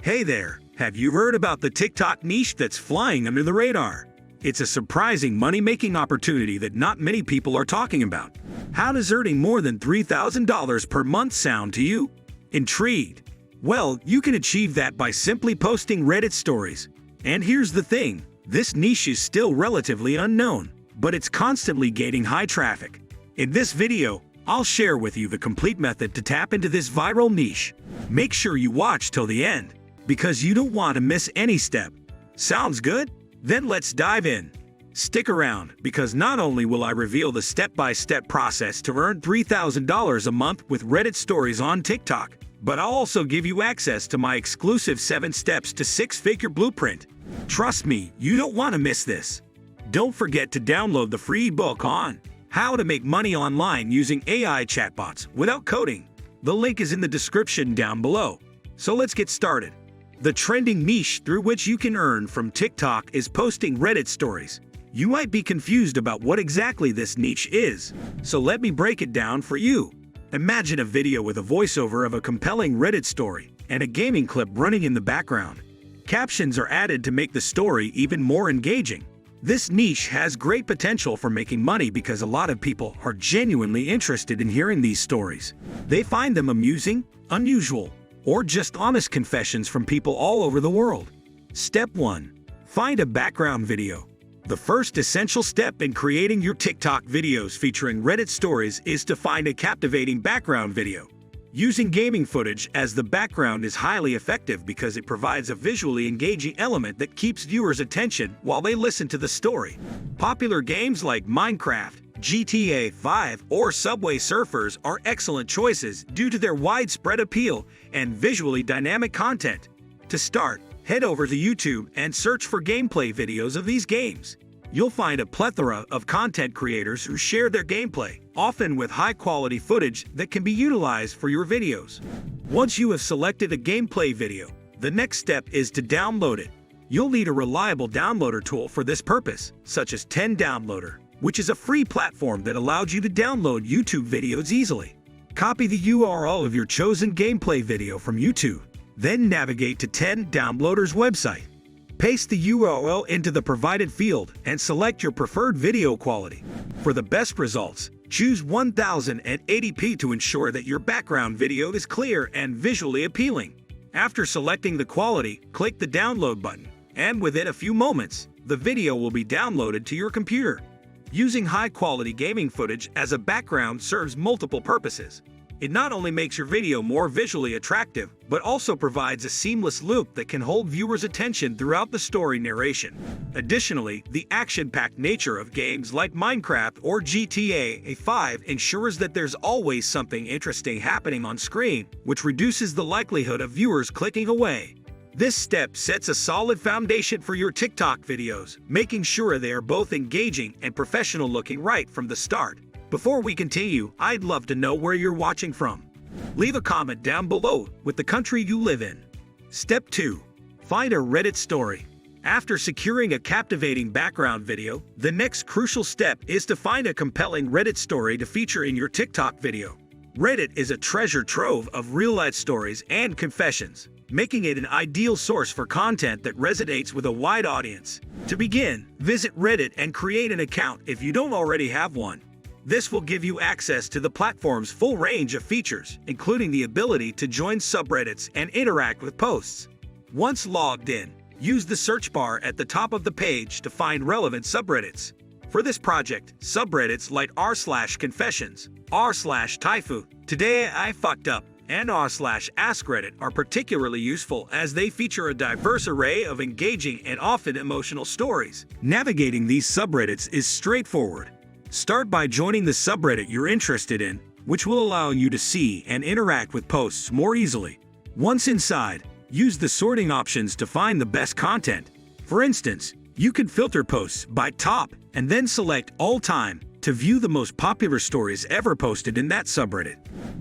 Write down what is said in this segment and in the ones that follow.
Hey there, have you heard about the TikTok niche that's flying under the radar? It's a surprising money-making opportunity that not many people are talking about. How does earning more than $3,000 per month sound to you? Intrigued? Well, you can achieve that by simply posting Reddit stories. And here's the thing, this niche is still relatively unknown, but it's constantly gaining high traffic. In this video, I'll share with you the complete method to tap into this viral niche. Make sure you watch till the end, because you don't want to miss any step. Sounds good? Then let's dive in. Stick around, because not only will I reveal the step-by-step process to earn $3,000 a month with Reddit stories on TikTok, but I'll also give you access to my exclusive 7 steps to 6-figure blueprint. Trust me, you don't want to miss this. Don't forget to download the free ebook on How to Make Money Online Using AI Chatbots Without Coding. The link is in the description down below. So let's get started. The trending niche through which you can earn from TikTok is posting Reddit stories. You might be confused about what exactly this niche is, so let me break it down for you. Imagine a video with a voiceover of a compelling Reddit story and a gaming clip running in the background. Captions are added to make the story even more engaging. This niche has great potential for making money because a lot of people are genuinely interested in hearing these stories. They find them amusing, unusual, or just honest confessions from people all over the world. Step 1. Find a background video. The first essential step in creating your TikTok videos featuring Reddit stories is to find a captivating background video. Using gaming footage as the background is highly effective because it provides a visually engaging element that keeps viewers' attention while they listen to the story. Popular games like Minecraft, GTA 5, or Subway Surfers are excellent choices due to their widespread appeal and visually dynamic content. To start, head over to YouTube and search for gameplay videos of these games. You'll find a plethora of content creators who share their gameplay, often with high-quality footage that can be utilized for your videos. Once you have selected a gameplay video, the next step is to download it. You'll need a reliable downloader tool for this purpose, such as 10 Downloader, which is a free platform that allows you to download YouTube videos easily. Copy the URL of your chosen gameplay video from YouTube, then navigate to 10 Downloader's website. Paste the URL into the provided field and select your preferred video quality. For the best results, choose 1080p to ensure that your background video is clear and visually appealing. After selecting the quality, click the download button, and within a few moments, the video will be downloaded to your computer. Using high-quality gaming footage as a background serves multiple purposes. It not only makes your video more visually attractive, but also provides a seamless loop that can hold viewers' attention throughout the story narration. Additionally, the action-packed nature of games like Minecraft or GTA 5 ensures that there's always something interesting happening on screen, which reduces the likelihood of viewers clicking away. This step sets a solid foundation for your TikTok videos, making sure they are both engaging and professional looking right from the start. Before we continue, I'd love to know where you're watching from. Leave a comment down below with the country you live in. Step 2. Find a Reddit story. After securing a captivating background video, the next crucial step is to find a compelling Reddit story to feature in your TikTok video. Reddit is a treasure trove of real-life stories and confessions, making it an ideal source for content that resonates with a wide audience. To begin, visit Reddit and create an account if you don't already have one. This will give you access to the platform's full range of features, including the ability to join subreddits and interact with posts. Once logged in, use the search bar at the top of the page to find relevant subreddits. For this project, subreddits like r/confessions, r/taifu, today I fucked up, and r/askreddit are particularly useful as they feature a diverse array of engaging and often emotional stories. Navigating these subreddits is straightforward. Start by joining the subreddit you're interested in, which will allow you to see and interact with posts more easily. Once inside, use the sorting options to find the best content. For instance, you could filter posts by top and then select all time to view the most popular stories ever posted in that subreddit.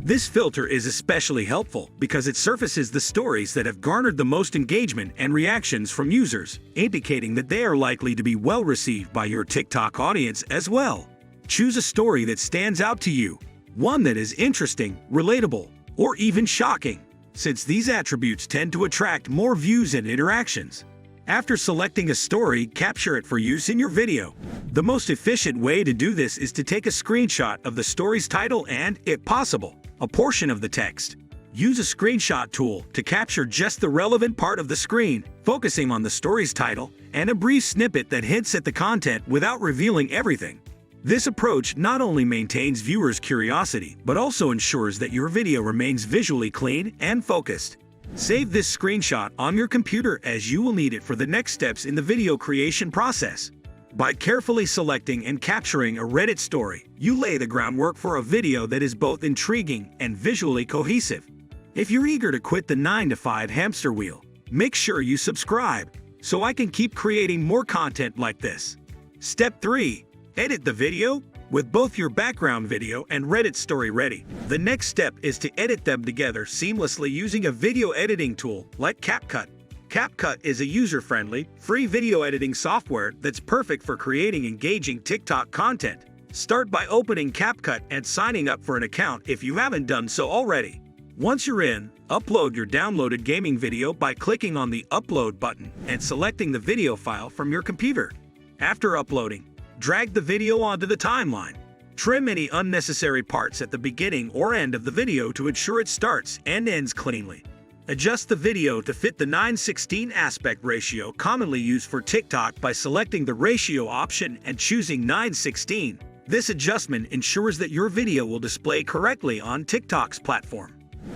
This filter is especially helpful because it surfaces the stories that have garnered the most engagement and reactions from users, indicating that they are likely to be well received by your TikTok audience as well. Choose a story that stands out to you, one that is interesting, relatable, or even shocking. since these attributes tend to attract more views and interactions. After selecting a story, capture it for use in your video. The most efficient way to do this is to take a screenshot of the story's title and, if possible, a portion of the text. Use a screenshot tool to capture just the relevant part of the screen, focusing on the story's title and a brief snippet that hints at the content without revealing everything. This approach not only maintains viewers' curiosity, but also ensures that your video remains visually clean and focused. Save this screenshot on your computer as you will need it for the next steps in the video creation process. By carefully selecting and capturing a Reddit story, you lay the groundwork for a video that is both intriguing and visually cohesive. If you're eager to quit the 9-to-5 hamster wheel, make sure you subscribe so I can keep creating more content like this. Step 3. Edit the video. With both your background video and Reddit story ready, the next step is to edit them together seamlessly using a video editing tool like CapCut. CapCut is a user-friendly, free video editing software that's perfect for creating engaging TikTok content. Start by opening CapCut and signing up for an account if you haven't done so already. Once you're in, upload your downloaded gaming video by clicking on the Upload button and selecting the video file from your computer. After uploading, drag the video onto the timeline. Trim any unnecessary parts at the beginning or end of the video to ensure it starts and ends cleanly. Adjust the video to fit the 9:16 aspect ratio commonly used for TikTok by selecting the ratio option and choosing 9:16. This adjustment ensures that your video will display correctly on TikTok's platform.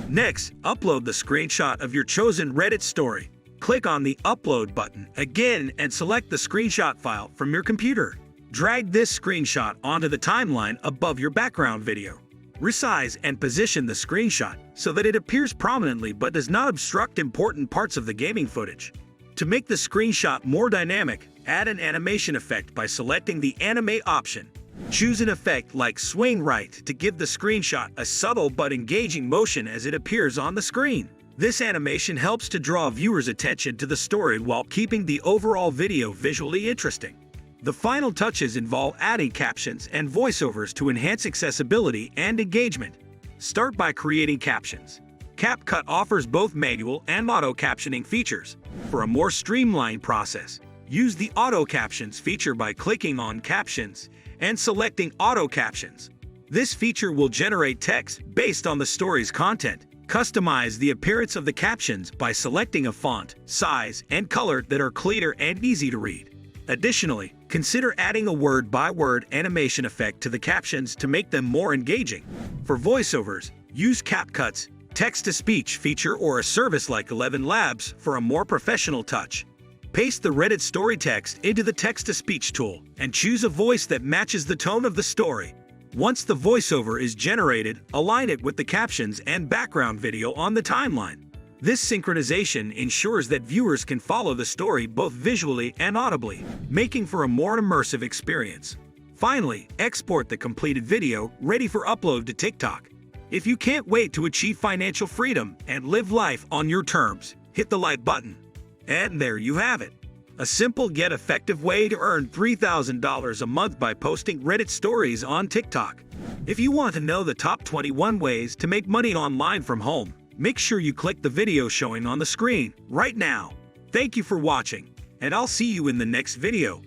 Next, upload the screenshot of your chosen Reddit story. Click on the Upload button again and select the screenshot file from your computer. Drag this screenshot onto the timeline above your background video. Resize and position the screenshot so that it appears prominently but does not obstruct important parts of the gaming footage. To make the screenshot more dynamic, add an animation effect by selecting the Animate option. Choose an effect like Swing Right to give the screenshot a subtle but engaging motion as it appears on the screen. This animation helps to draw viewers' attention to the story while keeping the overall video visually interesting. The final touches involve adding captions and voiceovers to enhance accessibility and engagement. Start by creating captions. CapCut offers both manual and auto captioning features. For a more streamlined process, use the Auto Captions feature by clicking on Captions and selecting Auto Captions. This feature will generate text based on the story's content. Customize the appearance of the captions by selecting a font, size, and color that are clear and easy to read. Additionally, consider adding a word-by-word animation effect to the captions to make them more engaging. For voiceovers, use CapCut's text-to-speech feature or a service like 11 Labs for a more professional touch. Paste the Reddit story text into the text-to-speech tool and choose a voice that matches the tone of the story. Once the voiceover is generated, align it with the captions and background video on the timeline. This synchronization ensures that viewers can follow the story both visually and audibly, making for a more immersive experience. Finally, export the completed video ready for upload to TikTok. If you can't wait to achieve financial freedom and live life on your terms, hit the like button. And there you have it. A simple yet effective way to earn $3,000 a month by posting Reddit stories on TikTok. If you want to know the top 21 ways to make money online from home, make sure you click the video showing on the screen right now. Thank you for watching, and I'll see you in the next video.